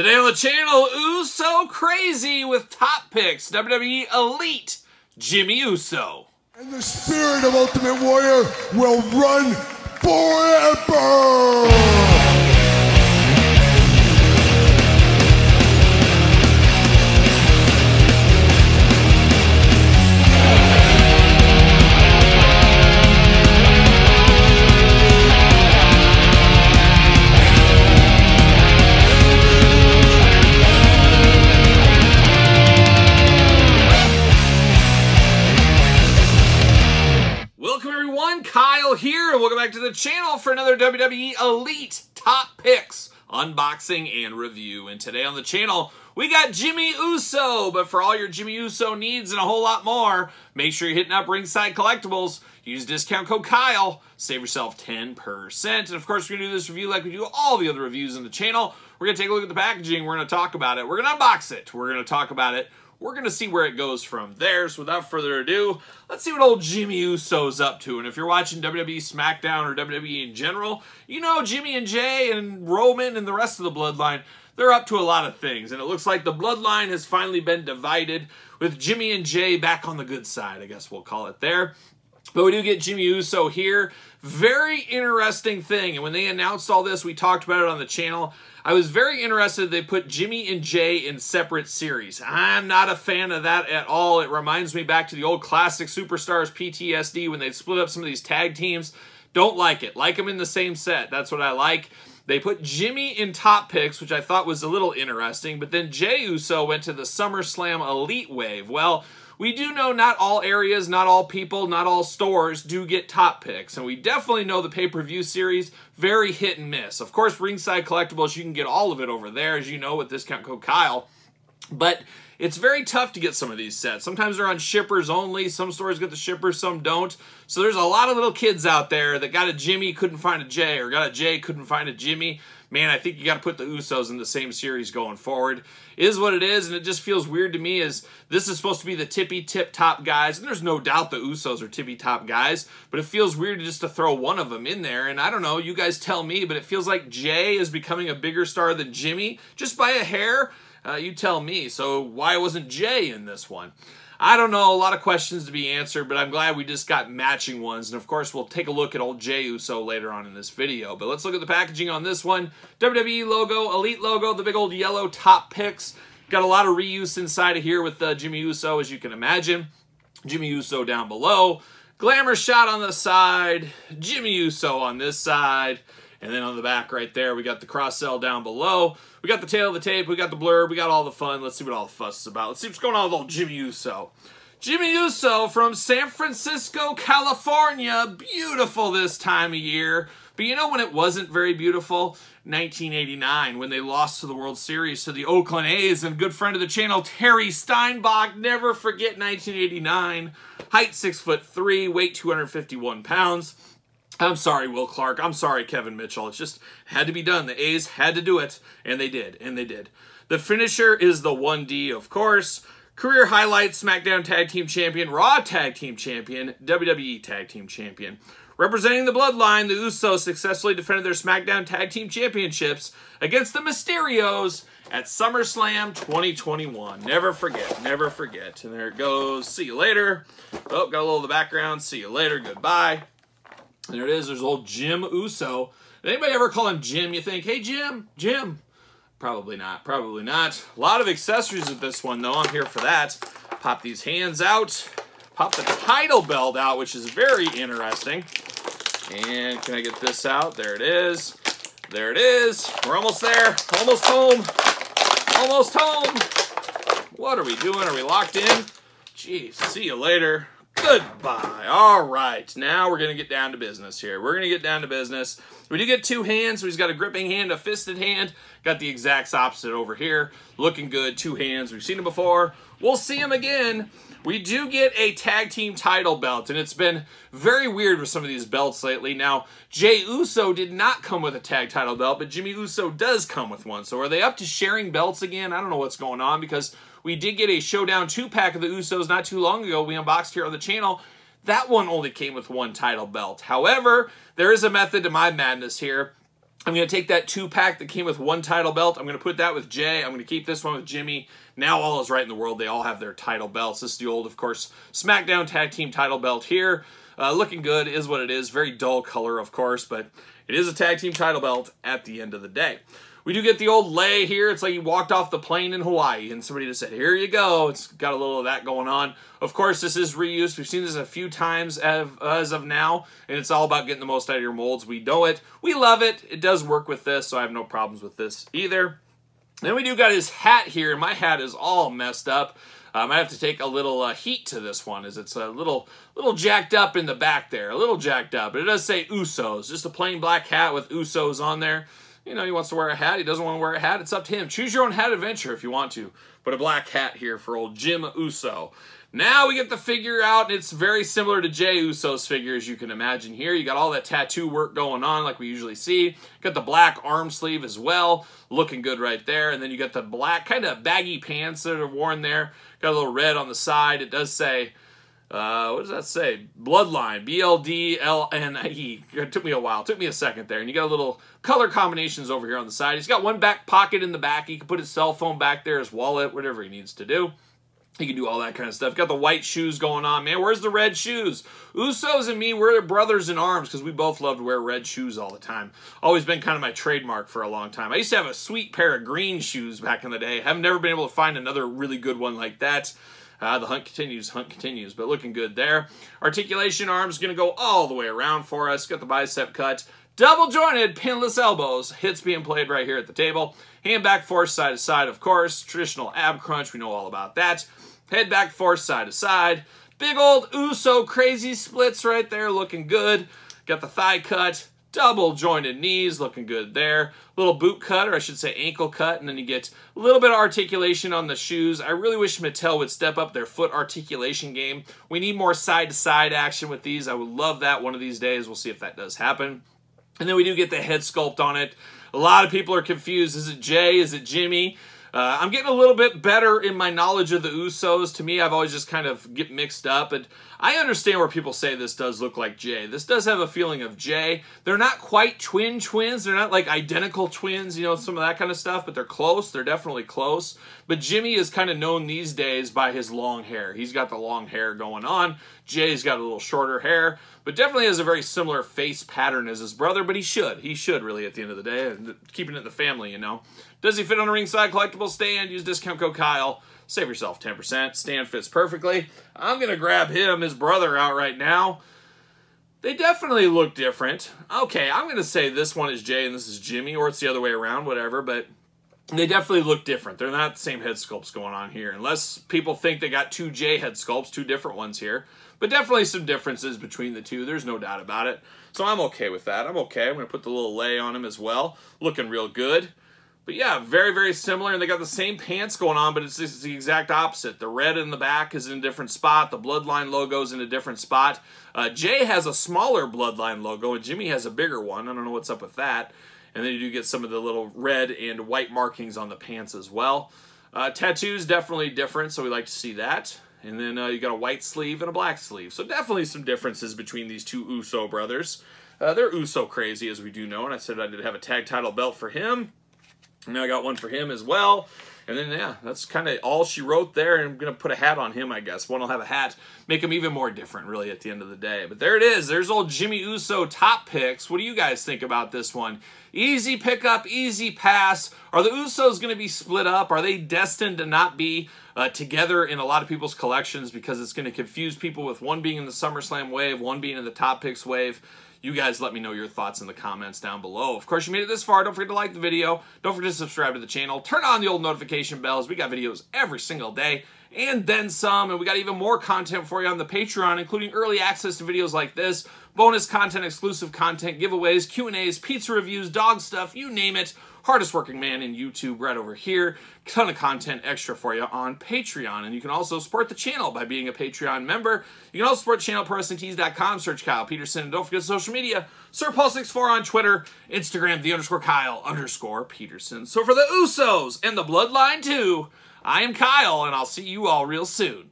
Today on the channel, Uso crazy with top picks, WWE Elite, Jimmy Uso. And the spirit of Ultimate Warrior will run forever! Kyle here, and welcome back to the channel for another WWE Elite Top Picks unboxing and review. And today on the channel, we got Jimmy Uso. But for all your Jimmy Uso needs and a whole lot more, make sure you're hitting up Ringside Collectibles. Use discount code Kyle. Save yourself 10%. And of course, we're going to do this review like we do all the other reviews on the channel. We're going to take a look at the packaging. We're going to talk about it. We're going to unbox it. We're going to talk about it. We're going to see where it goes from there. So without further ado, let's see what old Jimmy Uso's up to. And if you're watching WWE SmackDown or WWE in general, you know Jimmy and Jay and Roman and the rest of the bloodline, they're up to a lot of things. And it looks like the bloodline has finally been divided with Jimmy and Jay back on the good side, I guess we'll call it there. But we do get Jimmy Uso here. Very interesting thing. And when they announced all this, we talked about it on the channel. I was very interested they put Jimmy and Jay in separate series. I'm not a fan of that at all. It reminds me back to the old classic Superstars PTSD when they split up some of these tag teams. Don't like it. Like them in the same set. That's what I like. They put Jimmy in top picks, which I thought was a little interesting. But then Jay Uso went to the SummerSlam Elite wave. Well, we do know not all areas, not all people, not all stores do get top picks. And we definitely know the pay-per-view series, very hit and miss. Of course, Ringside Collectibles, you can get all of it over there, as you know, with discount code Kyle. But it's very tough to get some of these sets. Sometimes they're on shippers only. Some stores get the shippers, some don't. So there's a lot of little kids out there that got a Jimmy, couldn't find a Jay, or got a Jay, couldn't find a Jimmy. Man, I think you got to put the Usos in the same series going forward. It is what it is, and it just feels weird to me as this is supposed to be the tippy-tip top guys, and there's no doubt the Usos are tippy-top guys, but it feels weird just to throw one of them in there, and I don't know, you guys tell me, but it feels like Jay is becoming a bigger star than Jimmy, just by a hair. You tell me. So why wasn't Jay in this one? I don't know, a lot of questions to be answered, but I'm glad we just got matching ones. And of course, we'll take a look at old Jay Uso later on in this video. But let's look at the packaging on this one. WWE logo, Elite logo, the big old yellow top picks. Got a lot of reuse inside of here with Jimmy Uso, as you can imagine. Jimmy Uso down below. Glamour shot on the side. Jimmy Uso on this side. And then on the back right there, we got the cross-sell down below. We got the tail of the tape. We got the blurb. We got all the fun. Let's see what all the fuss is about. Let's see what's going on with old Jimmy Uso. Jimmy Uso from San Francisco, California. Beautiful this time of year. But you know when it wasn't very beautiful? 1989, when they lost to the World Series to the Oakland A's. And good friend of the channel, Terry Steinbach. Never forget 1989. Height 6'3", weight 251 pounds. I'm sorry, Will Clark. I'm sorry, Kevin Mitchell. It just had to be done. The A's had to do it, and they did, and they did. The finisher is the 1D, of course. Career highlights, SmackDown Tag Team Champion, Raw Tag Team Champion, WWE Tag Team Champion. Representing the bloodline, the Usos successfully defended their SmackDown Tag Team Championships against the Mysterios at SummerSlam 2021. Never forget, never forget. And there it goes. See you later. Oh, got a little of the background. See you later. Goodbye. There it is. There's old Jim Uso. Did anybody ever call him Jim? You think, hey, Jim, Jim. Probably not. Probably not. A lot of accessories with this one, though. I'm here for that. Pop these hands out. Pop the title belt out, which is very interesting. And can I get this out? There it is. There it is. We're almost there. Almost home. Almost home. What are we doing? Are we locked in? Jeez. See you later. Goodbye. All right. Now we're going to get down to business here. We're going to get down to business. We do get two hands. So he's got a gripping hand, a fisted hand. Got the exact opposite over here. Looking good. Two hands. We've seen him before. We'll see him again. We do get a tag team title belt, and it's been very weird with some of these belts lately. Now, Jay Uso did not come with a tag title belt, but Jimmy Uso does come with one. So are they up to sharing belts again? I don't know what's going on, because we did get a Showdown 2-pack of the Usos not too long ago. We unboxed here on the channel. That one only came with one title belt. However, there is a method to my madness here. I'm going to take that 2-pack that came with 1 title belt. I'm going to put that with Jay. I'm going to keep this one with Jimmy. Now all is right in the world. They all have their title belts. This is the old, of course, SmackDown Tag Team title belt here. Looking good is what it is. Very dull color, of course, but it is a tag team title belt at the end of the day. We do get the old lei here. It's like you walked off the plane in Hawaii and somebody just said, here you go. It's got a little of that going on. Of course, this is reused. We've seen this a few times as of now, and it's all about getting the most out of your molds. We know it. We love it. It does work with this, so I have no problems with this either. Then we do got his hat here. My hat is all messed up. I have to take a little heat to this one, as it's a little jacked up in the back there. A little jacked up. But it does say Usos. Just a plain black hat with Usos on there. You know, he wants to wear a hat. He doesn't want to wear a hat. It's up to him. Choose your own hat adventure if you want to. But a black hat here for old Jim Uso. Now we get the figure out, and it's very similar to Jey Uso's figure, as you can imagine here. You got all that tattoo work going on like we usually see. Got the black arm sleeve as well. Looking good right there. And then you got the black kind of baggy pants that are worn there. Got a little red on the side. It does say, what does that say? Bloodline. B-L-D-L-N-E. It took me a while. It took me a second there. And you got a little color combinations over here on the side. He's got one back pocket in the back. He can put his cell phone back there, his wallet, whatever he needs to do. He can do all that kind of stuff. Got the white shoes going on. Man, where's the red shoes? Usos and me, we're brothers in arms because we both love to wear red shoes all the time. Always been kind of my trademark for a long time. I used to have a sweet pair of green shoes back in the day. I've never been able to find another really good one like that. The hunt continues, but looking good there. Articulation arm's going to go all the way around for us. Got the bicep cut. Double jointed, pinless elbows. Hits being played right here at the table. Hand back force side to side, of course. Traditional ab crunch, we know all about that. Head back force side to side. Big old Uso crazy splits right there, looking good. Got the thigh cut. Double jointed knees, looking good there. Little boot cut, or I should say ankle cut, and then you get a little bit of articulation on the shoes. I really wish Mattel would step up their foot articulation game. We need more side-to-side action with these. I would love that one of these days. We'll see if that does happen. And then we do get the head sculpt on it. A lot of people are confused. Is it Jay? Is it Jimmy? I'm getting a little bit better in my knowledge of the Usos. To me, I've always just kind of get mixed up. And I understand where people say this does look like Jay. This does have a feeling of Jay. They're not quite twins. They're not like identical twins, you know, some of that kind of stuff. But they're close. They're definitely close. But Jimmy is kind of known these days by his long hair. He's got the long hair going on. Jay's got a little shorter hair. But definitely has a very similar face pattern as his brother. But he should really at the end of the day. Keeping it in the family, you know. Does he fit on a ringside collectible stand? Use discount code Kyle. Save yourself 10%. Stand fits perfectly. I'm going to grab his brother out right now. They definitely look different. Okay, I'm going to say this one is Jay and this is Jimmy, or it's the other way around, whatever, but they definitely look different. They're not the same head sculpts going on here, unless people think they got 2 Jay head sculpts, 2 different ones here. But definitely some differences between the two. There's no doubt about it. So I'm okay with that. I'm okay. I'm going to put the little lei on him as well. Looking real good. But yeah, very, very similar, and they got the same pants going on, but it's the exact opposite. The red in the back is in a different spot. The Bloodline logo is in a different spot. Jay has a smaller Bloodline logo, and Jimmy has a bigger one. I don't know what's up with that. And then you do get some of the little red and white markings on the pants as well. Tattoos, definitely different, so we like to see that. And then you got a white sleeve and a black sleeve. So definitely some differences between these two Uso brothers. They're Uso crazy, as we do know, and I said I did have a tag title belt for him. Now I got one for him as well. And then, yeah, that's kind of all she wrote there. And I'm going to put a hat on him, I guess. One will have a hat. Make him even more different, really, at the end of the day. But there it is. There's old Jimmy Uso top picks. What do you guys think about this one? Easy pickup, easy pass. Are the Usos going to be split up? Are they destined to not be together in a lot of people's collections because it's going to confuse people with one being in the SummerSlam wave, one being in the top picks wave? You guys let me know your thoughts in the comments down below. Of course, you made it this far. Don't forget to like the video. Don't forget to subscribe to the channel. Turn on the old notification bells. We got videos every single day and then some. And we got even more content for you on the Patreon, including early access to videos like this, bonus content, exclusive content, giveaways, Q&As, pizza reviews, dog stuff, you name it. Hardest working man in YouTube right over here. Ton of content extra for you on Patreon. And you can also support the channel by being a Patreon member. You can also support the channel at ProWrestlingTees.com. Search Kyle Peterson. And don't forget social media. SirPaul64 on Twitter. Instagram, _Kyle_Peterson. So for the Usos and the Bloodline too, I am Kyle, and I'll see you all real soon.